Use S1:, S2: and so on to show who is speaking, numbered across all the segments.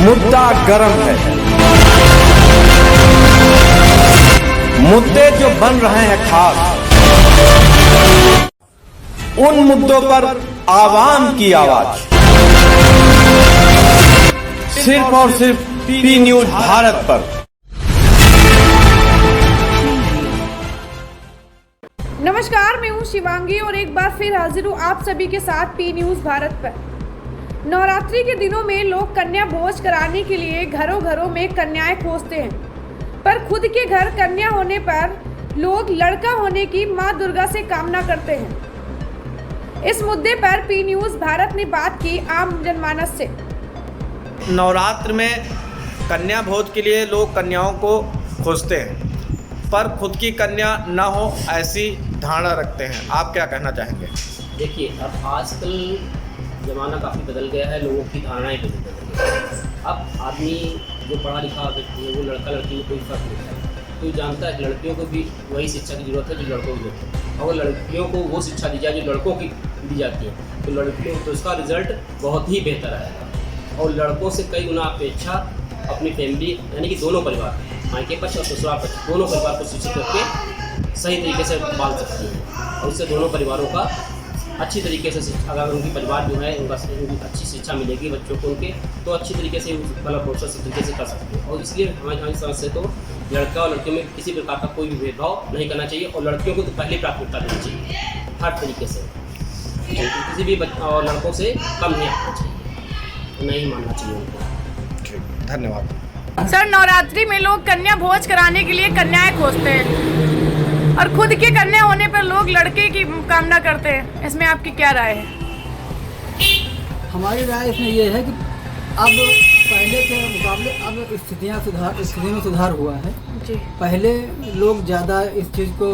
S1: मुद्दा गर्म है। मुद्दे जो बन रहे हैं खास, उन मुद्दों पर आवाम की आवाज सिर्फ और सिर्फ पी न्यूज भारत पर।
S2: नमस्कार, मैं हूं शिवांगी और एक बार फिर हाजिर हूं आप सभी के साथ पी न्यूज भारत पर। नवरात्रि के दिनों में लोग कन्या भोज कराने के लिए घरों घरों में कन्याएं खोजते हैं, पर खुद के घर कन्या होने पर लोग लड़का होने की मां दुर्गा से कामना करते हैं। इस मुद्दे पर पी न्यूज भारत ने बात की आम जनमानस से।
S3: नवरात्र में कन्या भोज के लिए लोग कन्याओं को खोजते हैं, पर खुद की कन्या न हो ऐसी धारणा रखते हैं। आप क्या कहना चाहेंगे?
S4: देखिए, अब आजकल ज़माना काफ़ी बदल गया है, लोगों की धारणाएं बदल गई हैं। अब आदमी जो पढ़ा लिखा व्यक्ति है वो लड़का लड़की में कोई फ़र्क नहीं है, तो जानता है लड़कियों को भी वही शिक्षा की ज़रूरत है जो लड़कों को ज़रूरत है, और लड़कियों को वो शिक्षा दी जाए जो लड़कों की दी जाती है तो लड़कियों तो उसका रिजल्ट बहुत ही बेहतर आएगा। और लड़कों से कई गुना अपेक्षा अपनी फैमिली यानी कि दोनों परिवार, मायके पक्ष और ससुराल पक्ष, दोनों परिवार को शिक्षित करके सही तरीके से पाल सकती है, और इससे दोनों परिवारों का अच्छी तरीके से अगर उनकी परिवार जो है उनका अच्छी शिक्षा मिलेगी बच्चों को उनके, तो अच्छी तरीके से मतलब प्रोसेस तरीके से कर सकते हैं। और इसलिए हमारी समझ से तो लड़का और लड़कियों में किसी प्रकार का कोई भी भेदभाव नहीं करना चाहिए, और लड़कियों को तो पहले प्राथमिकता देनी चाहिए हर तरीके से, किसी भी और लड़कों से कम नहीं आना चाहिए, नहीं मानना चाहिए उनको।
S3: धन्यवाद।
S2: सर, नवरात्रि में लोग कन्या भोज कराने के लिए कन्याएं खोजते हैं और खुद के कन्या होने पर लोग लड़के की कामना करते हैं, इसमें आपकी क्या राय है?
S5: हमारी राय इसमें ये है कि अब पहले के मुकाबले अब स्थिति में सुधार हुआ है
S2: जी।
S5: पहले लोग ज़्यादा इस चीज़ को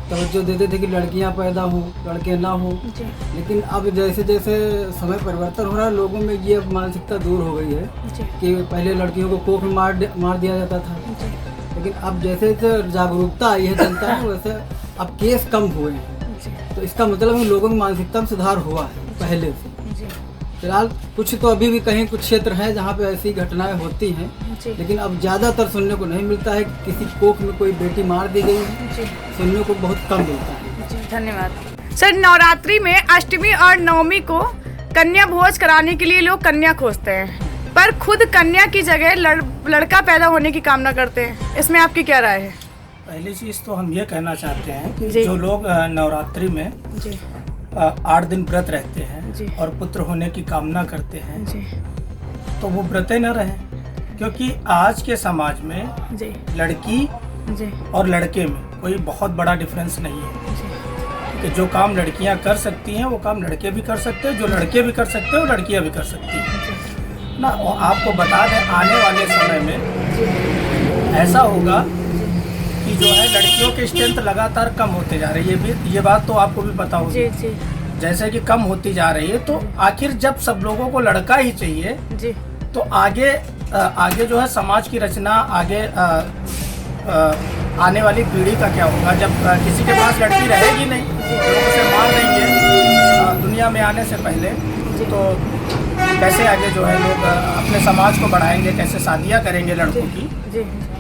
S5: तवज्जो देते थे कि लड़कियां पैदा हों लड़के ना हों, लेकिन अब जैसे जैसे समय परिवर्तन हो रहा है लोगों में ये मानसिकता दूर हो गई है कि पहले लड़कियों को कोख में मार दिया जाता था, लेकिन अब जैसे जैसे जागरूकता आई है जनता में वैसे अब केस कम हुए हैं, तो इसका मतलब है लोगों की मानसिकता में सुधार हुआ है पहले से। फिलहाल कुछ तो अभी भी कहीं कुछ क्षेत्र हैं जहाँ पे ऐसी घटनाएं होती हैं, लेकिन अब ज़्यादातर सुनने को नहीं मिलता है कि किसी कोख में कोई बेटी मार दी गई है, सुनने को बहुत कम मिलता है।
S2: धन्यवाद। सर, नवरात्रि में अष्टमी और नवमी को कन्या भोज कराने के लिए लोग कन्या खोजते हैं, पर खुद कन्या की जगह लड़का पैदा होने की कामना करते हैं, इसमें आपकी क्या राय है?
S6: पहली चीज़ तो हम ये कहना चाहते हैं कि जो लोग नवरात्रि में 8 दिन व्रत रहते हैं और पुत्र होने की कामना करते हैं तो वो व्रते न रहें, क्योंकि आज के समाज में लड़की और लड़के में कोई बहुत बड़ा डिफरेंस नहीं है कि जो काम लड़कियां कर सकती हैं वो काम लड़के भी कर सकते हैं, जो लड़के भी कर सकते हैं वो लड़कियां भी कर सकती हैं ना। और आपको बता दें आने वाले समय में ऐसा होगा कि जो है लड़कियों की स्ट्रेंथ लगातार कम होते जा रही है, ये बात तो आपको भी पता होगी। जैसे कि कम होती जा रही है, तो आखिर जब सब लोगों को लड़का ही चाहिए तो आगे जो है समाज की रचना आगे आने वाली पीढ़ी का क्या होगा? जब किसी के पास लड़की रहेगी नहीं, लोग उसे मार देंगे दुनिया में आने से पहले, तो कैसे आगे जो है लोग अपने समाज को बढ़ाएंगे, कैसे शादियाँ करेंगे लड़कों की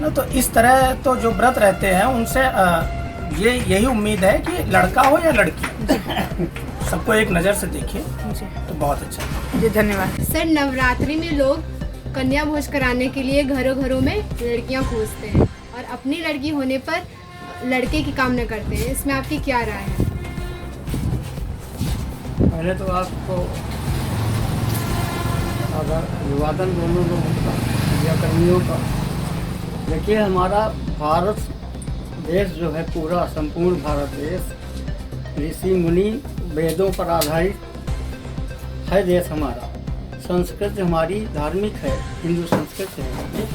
S6: ना। तो इस तरह तो जो व्रत रहते हैं उनसे यही उम्मीद है कि लड़का हो या लड़की सबको एक नज़र से देखे तो बहुत अच्छा
S2: जी। धन्यवाद।
S7: सर, नवरात्रि में लोग कन्या भोज कराने के लिए घरों घरों में लड़कियां खोजते हैं और अपनी लड़की होने पर लड़के की कामना करते हैं, इसमें आपकी क्या राय है?
S5: पहले तो आपको अगर अभिवादन दोनों लोगों का या कर्मियों का, देखिए हमारा भारत देश जो है पूरा संपूर्ण भारत देश ऋषि मुनि वेदों पर आधारित है देश हमारा। संस्कृति हमारी धार्मिक है, हिंदू संस्कृति है,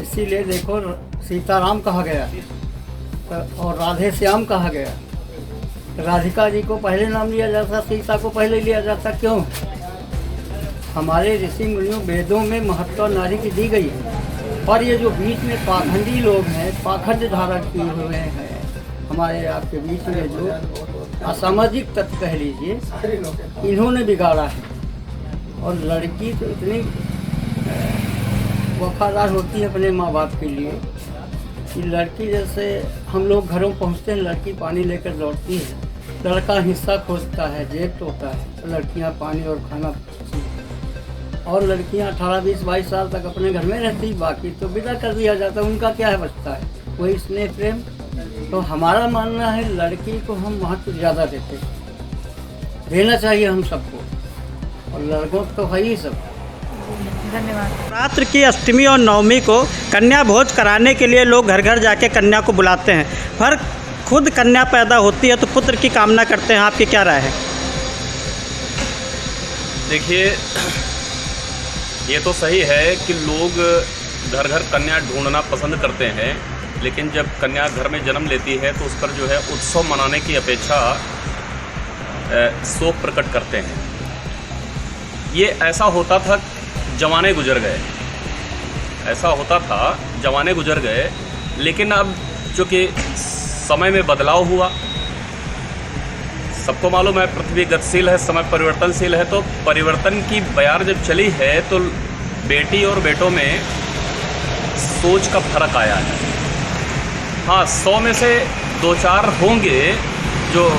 S5: इसीलिए देखो सीताराम कहा गया और राधे श्याम कहा गया। राधिका जी को पहले नाम लिया जाता, सीता को पहले लिया जाता, क्यों? हमारे ऋषि मुनियों वेदों में महत्व नारी की दी गई है, और ये जो बीच में पाखंडी लोग हैं, पाखंड धारण किए हुए हैं हमारे आपके बीच में, जो असामाजिक तत्व कह लीजिए, इन्होंने बिगाड़ा है। और लड़की तो इतनी वफादार होती है अपने माँ बाप के लिए। कि लड़की जैसे हम लोग घरों पहुँचते हैं, लड़की पानी लेकर लौटती है, लड़का हिस्सा खोजता है, जेब टोता है, तो लड़कियाँ पानी और खाना पूछती हैं। और लड़कियाँ 18, 20, 22 साल तक अपने घर में रहती, बाकी तो विदा कर दिया जाता है। उनका क्या है बचता है, वही स्नेह प्रेम। तो हमारा मानना है लड़की को हम महत्व ज़्यादा देते हैं, देना चाहिए हम सबको, और लड़कों को तो है ही सब।
S2: धन्यवाद।
S8: नवरात्र की अष्टमी और नवमी को कन्या भोज कराने के लिए लोग घर घर जाके कन्या को बुलाते हैं, पर खुद कन्या पैदा होती है तो पुत्र की कामना करते हैं। आपकी क्या राय है?
S9: देखिए, ये तो सही है कि लोग घर घर कन्या ढूंढना पसंद करते हैं, लेकिन जब कन्या घर में जन्म लेती है तो उस पर जो है उत्सव मनाने की अपेक्षा शोक प्रकट करते हैं। ये ऐसा होता था, जमाने गुजर गए, ऐसा होता था, जमाने गुजर गए। लेकिन अब चूँकि समय में बदलाव हुआ, सबको मालूम है पृथ्वी गतिशील है, समय परिवर्तनशील है, तो परिवर्तन की बयार जब चली है तो बेटी और बेटों में सोच का फर्क आया है। हाँ, 100 में से 2-4 होंगे जो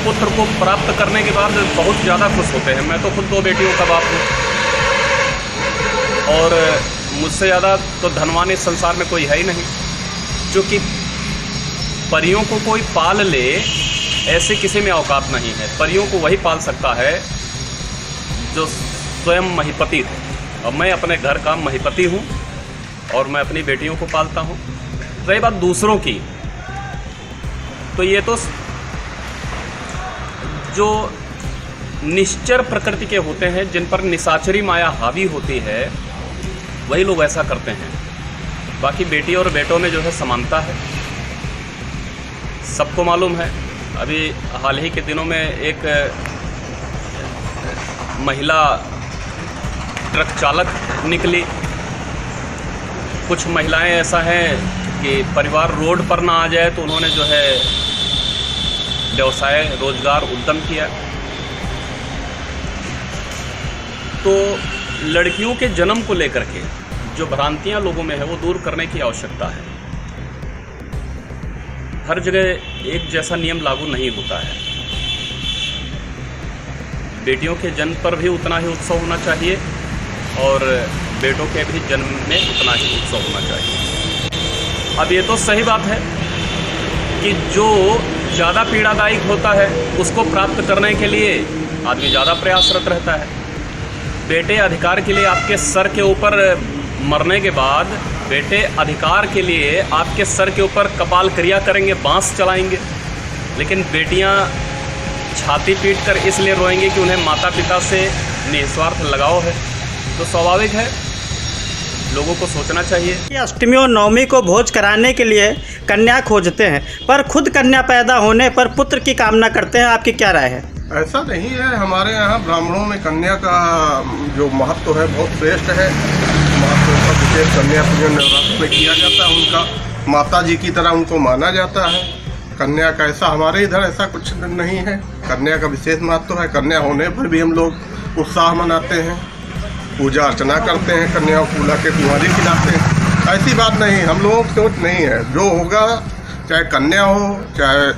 S9: पुत्र को प्राप्त करने के बाद बहुत ज़्यादा खुश होते हैं। मैं तो खुद 2 बेटियों का बाप हूँ, और मुझसे ज़्यादा तो धनवान इस संसार में कोई है ही नहीं। जो कि परियों को कोई पाल ले, ऐसे किसी में औकात नहीं है। परियों को वही पाल सकता है जो स्वयं महीपति है, और मैं अपने घर का महीपति हूँ और मैं अपनी बेटियों को पालता हूँ। रही बात दूसरों की, तो ये तो जो निश्चर प्रकृति के होते हैं, जिन पर निशाचरी माया हावी होती है, वही लोग ऐसा करते हैं। बाकी बेटी और बेटों में जो है समानता है, सबको मालूम है। अभी हाल ही के दिनों में एक महिला ट्रक चालक निकली। कुछ महिलाएं ऐसा हैं कि परिवार रोड पर ना आ जाए तो उन्होंने जो है व्यवसाय, रोजगार, उद्यम किया। तो लड़कियों के जन्म को लेकर के जो भ्रांतियां लोगों में है वो दूर करने की आवश्यकता है। हर जगह एक जैसा नियम लागू नहीं होता है। बेटियों के जन्म पर भी उतना ही उत्सव होना चाहिए और बेटों के भी जन्म में उतना ही उत्सव होना चाहिए। अब ये तो सही बात है कि जो ज़्यादा पीड़ादायक होता है उसको प्राप्त करने के लिए आदमी ज़्यादा प्रयासरत रहता है। बेटे अधिकार के लिए आपके सर के ऊपर मरने के बाद बेटे अधिकार के लिए आपके सर के ऊपर कपाल क्रिया करेंगे, बांस चलाएंगे, लेकिन बेटियां छाती पीट कर इसलिए रोएंगी कि उन्हें माता पिता से निस्वार्थ लगाव है। तो स्वाभाविक है, लोगों को सोचना चाहिए
S8: कि अष्टमी और नवमी को भोज कराने के लिए कन्या खोजते हैं, पर खुद कन्या पैदा होने पर पुत्र की कामना करते हैं। आपकी क्या राय है?
S10: ऐसा नहीं है। हमारे यहाँ ब्राह्मणों में कन्या का जो महत्व है बहुत श्रेष्ठ है। महत्व का विशेष कन्या पूजन नवरात्र में किया जाता है। उनका माता जी की तरह उनको माना जाता है। कन्या का ऐसा हमारे इधर ऐसा कुछ नहीं है। कन्या का विशेष महत्व है। कन्या होने पर भी हम लोग उत्साह मनाते हैं, पूजा अर्चना करते हैं, कन्याओं को बुला के कुंवारी खिलाते हैं। ऐसी बात नहीं, हम लोगों की सोच नहीं है। जो होगा, चाहे कन्या हो चाहे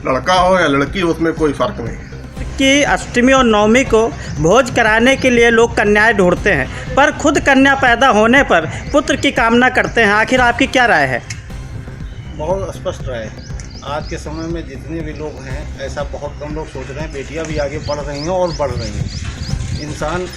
S10: लड़का हो या लड़की हो, उसमें कोई फ़र्क नहीं है।
S8: कि अष्टमी और नवमी को भोज कराने के लिए लोग कन्याएं ढूंढते हैं, पर खुद कन्या पैदा होने पर पुत्र की कामना करते हैं। आखिर आपकी क्या राय है?
S11: बहुत स्पष्ट राय है। आज के समय में जितने भी लोग हैं, ऐसा बहुत कम लोग सोच रहे हैं। बेटियां भी आगे बढ़ रही हैं और बढ़ रही हैं। इंसान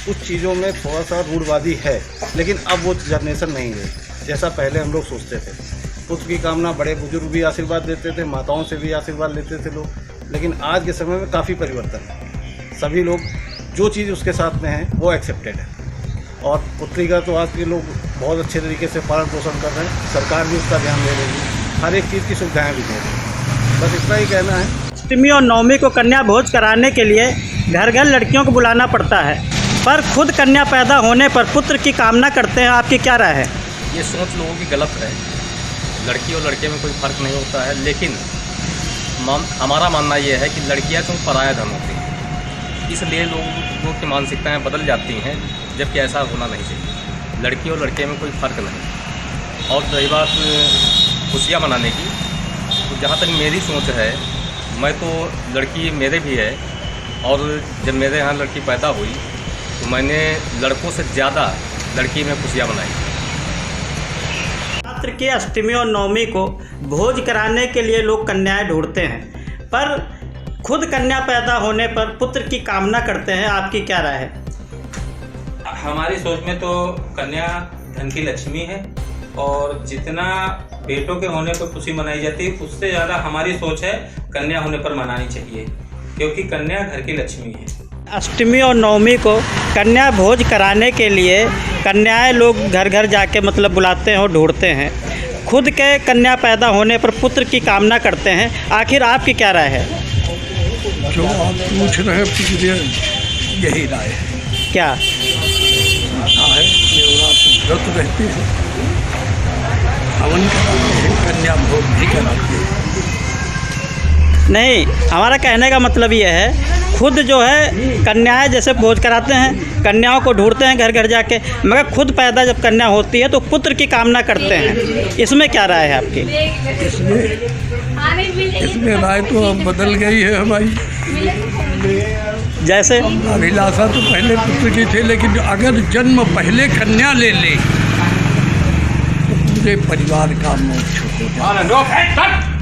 S11: कुछ चीज़ों में थोड़ा सा रूढ़वादी है, लेकिन अब वो जनरेशन नहीं है जैसा पहले हम लोग सोचते थे। पुत्र की कामना बड़े बुजुर्ग भी आशीर्वाद देते थे, माताओं से भी आशीर्वाद लेते थे लोग, लेकिन आज के समय में काफ़ी परिवर्तन है। सभी लोग जो चीज़ उसके साथ में है वो एक्सेप्टेड है, और पुत्री का तो आज के लोग बहुत अच्छे तरीके से पालन पोषण कर रहे हैं। सरकार भी उसका ध्यान दे रही है, हर एक चीज़ की सुविधाएँ भी दे रही है। बस इतना ही कहना है।
S8: अष्टमी और नवमी को कन्या भोज कराने के लिए घर घर लड़कियों को बुलाना पड़ता है, पर खुद कन्या पैदा होने पर पुत्र की कामना करते हैं। आपकी क्या राय है?
S12: ये सोच लोगों की गलत है। लड़की और लड़के में कोई फ़र्क नहीं होता है, लेकिन हमारा मानना ये है कि लड़कियां क्यों पराया धन होती हैं। इसलिए लोगों की मानसिकताएं बदल जाती हैं, जबकि ऐसा होना नहीं चाहिए। लड़की और लड़के में कोई फ़र्क नहीं। और रही बात खुशियाँ मनाने की, तो जहाँ तक मेरी सोच है, मैं तो लड़की मेरे भी है, और जब मेरे यहाँ लड़की पैदा हुई तो मैंने लड़कों से ज़्यादा लड़की में खुशियाँ मनाई।
S8: नवरात्र की अष्टमी और नवमी को भोज कराने के लिए लोग कन्याएं ढूंढते हैं, पर खुद कन्या पैदा होने पर पुत्र की कामना करते हैं। आपकी क्या राय है?
S13: हमारी सोच में तो कन्या धन की लक्ष्मी है, और जितना बेटों के होने पर खुशी मनाई जाती है, उससे ज़्यादा हमारी सोच है कन्या होने पर मनानी चाहिए, क्योंकि कन्या घर की लक्ष्मी है।
S8: अष्टमी और नवमी को कन्या भोज कराने के लिए कन्याएं लोग घर घर जाके मतलब बुलाते हैं और ढूंढते हैं। खुद के कन्या पैदा होने पर पुत्र की कामना करते हैं। आखिर आपकी क्या राय है?
S14: जो आप पूछ रहे हैं यही राय है।
S8: क्या
S14: है? व्रत रहते हैं, हवन कराते हैं, कन्या भोज भी कराते हैं।
S8: नहीं, हमारा कहने का मतलब ये है, खुद जो है कन्याएं जैसे भोज कराते हैं, कन्याओं को ढूंढते हैं घर घर जाके, मगर खुद पैदा जब कन्या होती है तो पुत्र की कामना करते हैं। इसमें क्या राय है आपकी?
S14: इसमें राय तो अब बदल गई है हमारी।
S8: जैसे
S14: अभिलाषा तो पहले पुत्र की थी, लेकिन अगर जन्म पहले कन्या ले ले तो पूरे परिवार का मोक्ष हो जाए।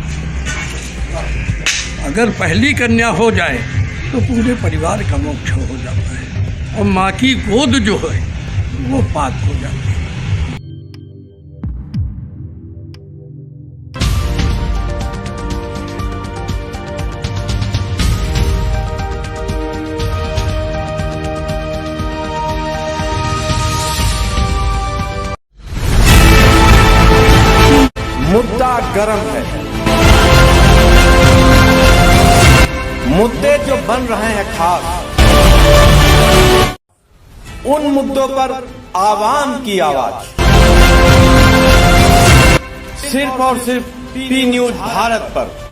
S14: अगर पहली कन्या हो जाए तो पूरे परिवार का मोक्ष हो जाता है, और माँ की गोद जो है वो पाक हो जाती है।
S1: मुद्दा गर्म है, मुद्दे जो बन रहे हैं खास, उन मुद्दों पर आवाम की आवाज सिर्फ और सिर्फ पी न्यूज भारत पर।